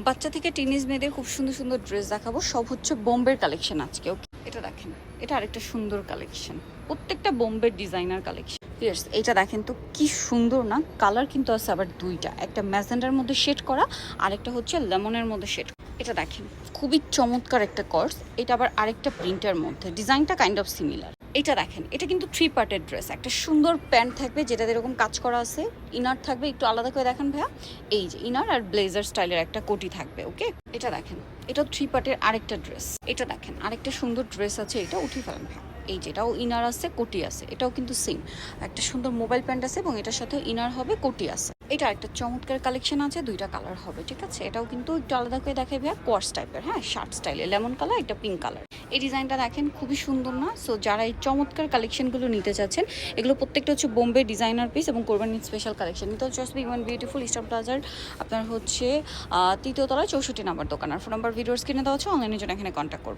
বাচ্চা থেকে টিনেজ মেয়েদের খুব সুন্দর সুন্দর ড্রেস দেখাবো, সব হচ্ছে বোম্বের কালেকশন আজকে। ওকে, এটা দেখেন, এটা আরেকটা সুন্দর কালেকশন, প্রত্যেকটা বোম্বের ডিজাইনার কালেকশন। ফিয়ার্স, এটা দেখেন তো কি সুন্দর না, কালার কিন্তু আছে আবার দুইটা, একটা ম্যাজেন্ডার মধ্যে শেড করা, আরেকটা হচ্ছে লেমনের মধ্যে শেড। এটা দেখেন খুবই চমৎকার একটা কর্স, এটা আবার আরেকটা প্রিন্টের মধ্যে, ডিজাইনটা কাইন্ড অফ সিমিলার। এটা দেখেন, এটা কিন্তু 3 পার্টের ড্রেস, একটা সুন্দর প্যান্ট থাকবে যেটাতে এরকম কাজ করা আছে, ইনার থাকবে একটু আলাদা করে দেখেন ভাইয়া, এই যে ইনার আর ব্লেজার স্টাইলের একটা কোটি থাকবে। ওকে, এটা দেখেন, এটা 3 পার্টের আরেকটা ড্রেস। এটা দেখেন আরেকটা সুন্দর ড্রেস আছে, এটা উঠিয়ে ফেলেন ভাইয়া, এই যেটাও ইনার আছে কোটি আছে, এটাও কিন্তু সেম একটা সুন্দর মোবাইল প্যান্ট আছে এবং এটার সাথে ইনার হবে কোটি আছে। এটা একটা চমৎকার কালেকশন আছে, দুইটা কালার হবে, ঠিক আছে। এটাও কিন্তু একটু আলাদা করে দেখাই ভাইয়া, কোয়ার্স টাইপের, হ্যাঁ শার্ট স্টাইলে, লেমন কালার, একটা পিঙ্ক কালার। এই ডিজাইনটা দেখেন খুবই সুন্দর না? সো যারা এই চমৎকার কালেকশনগুলো নিতে চাচ্ছেন, এগুলো প্রত্যেকটা হচ্ছে বোম্বে ডিজাইনার পিস এবং কোরবানি স্পেশাল কালেকশন। নিতে হচ্ছে জাস্ট বিমান বিউটিফুল ইস্টার্ন প্লাজার আপনার হচ্ছে 3য় তলায় 64 নাম্বার দোকান। আর ফোন নাম্বার ভিডিওস কিনে দেওয়া হচ্ছে, অনলাইনের জন্য এখানে কন্ট্যাক্ট করবেন।